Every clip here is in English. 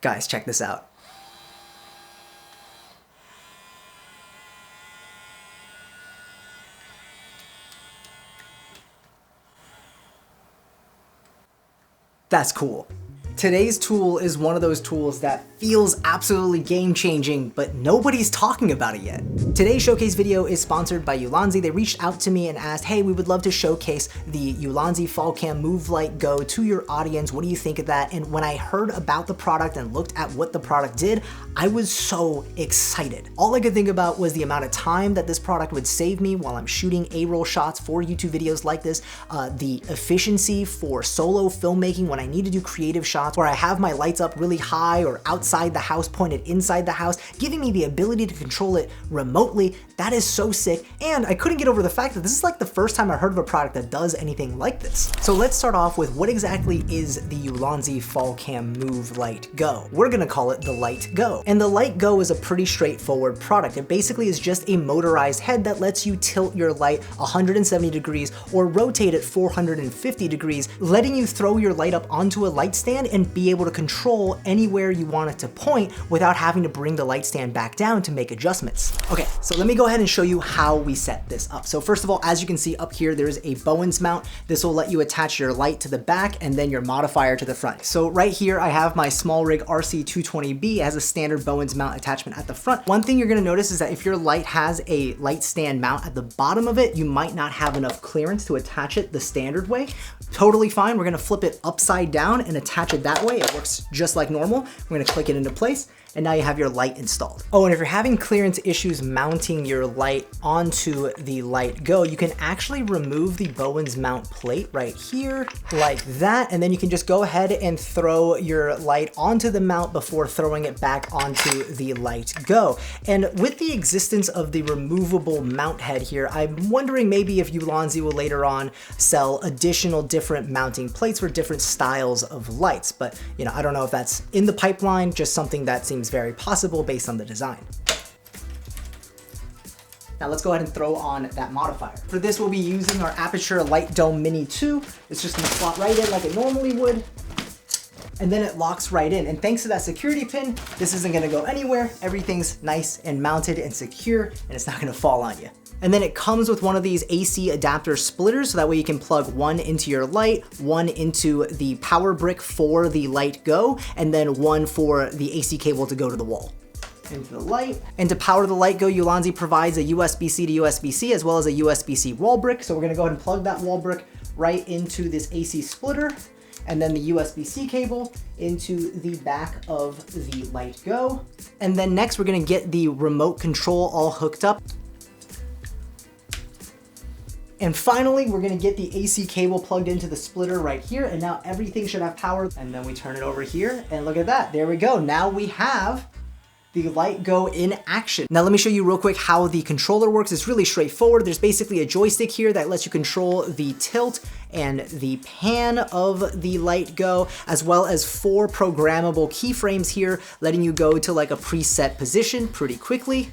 Guys, check this out. That's cool. Today's tool is one of those tools that feels absolutely game-changing, but nobody's talking about it yet. Today's showcase video is sponsored by Ulanzi. They reached out to me and asked, hey, we would love to showcase the Ulanzi Falcam Move LightGo to your audience. What do you think of that? And when I heard about the product and looked at what the product did, I was so excited. All I could think about was the amount of time that this product would save me while I'm shooting A-roll shots for YouTube videos like this, the efficiency for solo filmmaking when I need to do creative shots where I have my lights up really high or outside the house, pointed inside the house, giving me the ability to control it remotely. That is so sick. And I couldn't get over the fact that this is like the first time I heard of a product that does anything like this. So let's start off with what exactly is the Ulanzi Falcam Move LightGo. We're gonna call it the LightGo. And the LightGo is a pretty straightforward product. It basically is just a motorized head that lets you tilt your light 170 degrees or rotate it 450 degrees, letting you throw your light up onto a light stand and be able to control anywhere you want it to point without having to bring the light stand back down to make adjustments. Okay, so let me go ahead and show you how we set this up. So first of all, as you can see up here, there's a Bowens mount. This will let you attach your light to the back and then your modifier to the front. So right here, I have my SmallRig RC220B. It has a standard Bowens mount attachment at the front. One thing you're gonna notice is that if your light has a light stand mount at the bottom of it, you might not have enough clearance to attach it the standard way. Totally fine. We're gonna flip it upside down and attach it that way. It works just like normal. We're gonna click it into place, and now you have your light installed. Oh, and if you're having clearance issues mounting your light onto the LightGo, you can actually remove the Bowens mount plate right here like that, and then you can just go ahead and throw your light onto the mount before throwing it back onto the LightGo. And with the existence of the removable mount head here, I'm wondering maybe if Ulanzi will later on sell additional different mounting plates for different styles of lights, but you know, I don't know if that's in the pipeline, just something that seems very possible based on the design. Now let's go ahead and throw on that modifier. For this, we'll be using our Aputure Light Dome Mini 2. It's just gonna slot right in like it normally would, and then it locks right in. And thanks to that security pin, this isn't gonna go anywhere. Everything's nice and mounted and secure, and it's not gonna fall on you. And then it comes with one of these AC adapter splitters, so that way you can plug one into your light, one into the power brick for the LightGo, and then one for the AC cable to go to the wall. Into the light. And to power the LightGo, Ulanzi provides a USB-C to USB-C as well as a USB-C wall brick. So we're gonna go ahead and plug that wall brick right into this AC splitter, and then the USB-C cable into the back of the LightGo. And then next we're gonna get the remote control all hooked up. And finally, we're gonna get the AC cable plugged into the splitter right here, and now everything should have power. And then we turn it over here, and look at that, there we go. Now we have the LightGo in action. Now let me show you real quick how the controller works. It's really straightforward. There's basically a joystick here that lets you control the tilt and the pan of the LightGo, as well as 4 programmable keyframes here, letting you go to like a preset position pretty quickly.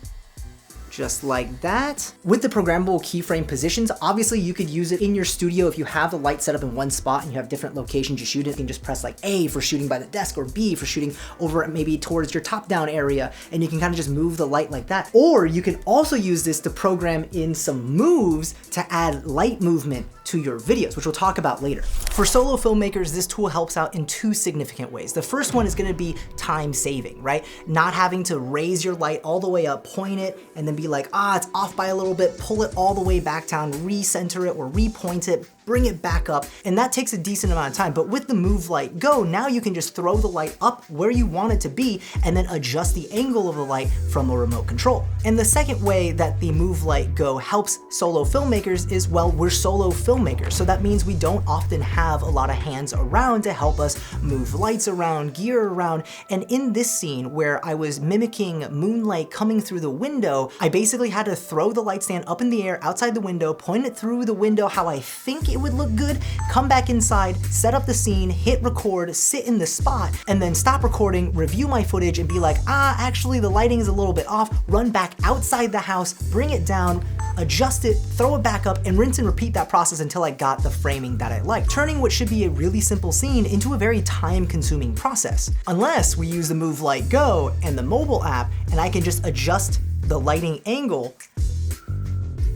Just like that. With the programmable keyframe positions, obviously you could use it in your studio if you have the light set up in one spot and you have different locations you shoot it. You can just press like A for shooting by the desk, or B for shooting over maybe towards your top-down area, and you can kind of just move the light like that. Or you can also use this to program in some moves to add light movement to your videos, which we'll talk about later. For solo filmmakers, this tool helps out in 2 significant ways. The first one is gonna be time saving, right? Not having to raise your light all the way up, point it, and then be like, it's off by a little bit, pull it all the way back down, recenter it or repoint it, bring it back up, and that takes a decent amount of time. But with the Move LightGo, now you can just throw the light up where you want it to be and then adjust the angle of the light from a remote control. And the second way that the Move LightGo helps solo filmmakers is, well, we're solo filmmakers, so that means we don't often have a lot of hands around to help us move lights around, gear around. And in this scene where I was mimicking moonlight coming through the window, I basically had to throw the light stand up in the air outside the window, point it through the window how I think it would look good, come back inside, set up the scene, hit record, sit in the spot, and then stop recording, review my footage, and be like, actually the lighting is a little bit off, run back outside the house, bring it down, adjust it, throw it back up, and rinse and repeat that process until I got the framing that I like, turning what should be a really simple scene into a very time-consuming process. Unless we use the Move LightGo and the mobile app, and I can just adjust the lighting angle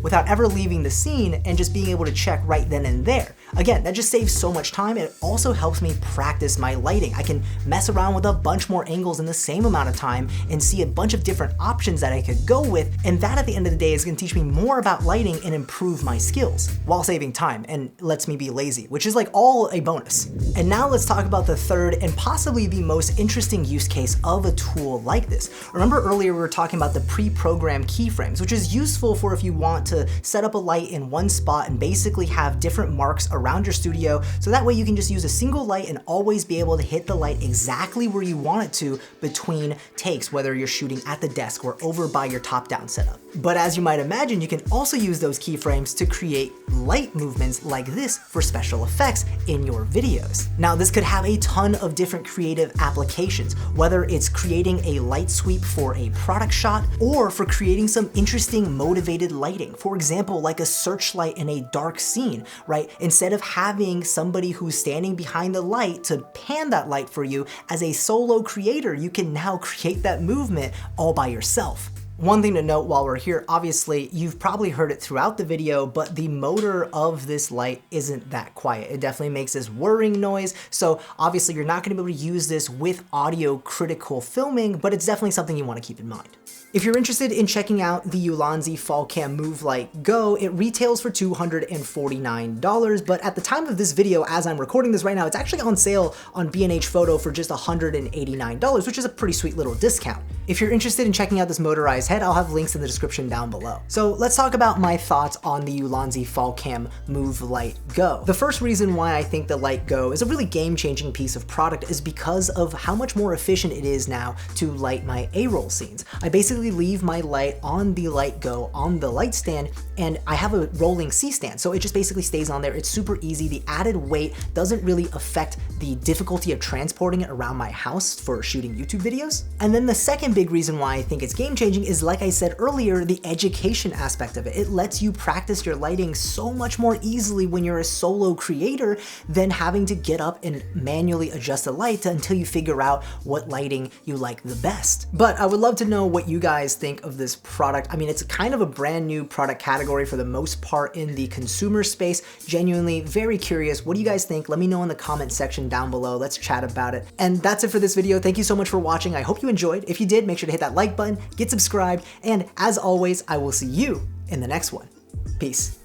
without ever leaving the scene and just being able to check right then and there. Again, that just saves so much time. It also helps me practice my lighting. I can mess around with a bunch more angles in the same amount of time and see a bunch of different options that I could go with, and that at the end of the day is gonna teach me more about lighting and improve my skills while saving time and lets me be lazy, which is like all a bonus. And now let's talk about the third and possibly the most interesting use case of a tool like this. Remember earlier we were talking about the pre-programmed keyframes, which is useful for if you want to set up a light in one spot and basically have different marks around your studio, so that way you can just use a single light and always be able to hit the light exactly where you want it to between takes, whether you're shooting at the desk or over by your top-down setup. But as you might imagine, you can also use those keyframes to create light movements like this for special effects in your videos. Now, this could have a ton of different creative applications, whether it's creating a light sweep for a product shot or for creating some interesting motivated lighting. For example, like a searchlight in a dark scene, right? Instead of having somebody who's standing behind the light to pan that light for you, as a solo creator, you can now create that movement all by yourself. One thing to note while we're here, obviously, you've probably heard it throughout the video, but the motor of this light isn't that quiet. It definitely makes this whirring noise, so obviously you're not gonna be able to use this with audio critical filming, but it's definitely something you wanna keep in mind. If you're interested in checking out the Ulanzi Falcam Move LightGo, it retails for $249, but at the time of this video, as I'm recording this right now, it's actually on sale on B&H Photo for just $189, which is a pretty sweet little discount. If you're interested in checking out this motorized head, I'll have links in the description down below. So let's talk about my thoughts on the Ulanzi Falcam Move LightGo. The first reason why I think the LightGo is a really game-changing piece of product is because of how much more efficient it is now to light my A-roll scenes. I basically leave my light on the LightGo on the light stand, and I have a rolling C-stand, so it just basically stays on there. It's super easy. The added weight doesn't really affect the difficulty of transporting it around my house for shooting YouTube videos. And then the second big reason why I think it's game-changing is, like I said earlier, the education aspect of it. It lets you practice your lighting so much more easily when you're a solo creator than having to get up and manually adjust the light until you figure out what lighting you like the best. But I would love to know what you guys think of this product. I mean, it's kind of a brand new product category for the most part in the consumer space. Genuinely very curious. What do you guys think? Let me know in the comment section down below. Let's chat about it. And that's it for this video. Thank you so much for watching. I hope you enjoyed. If you did, make sure to hit that like button, get subscribed, and as always, I will see you in the next one. Peace.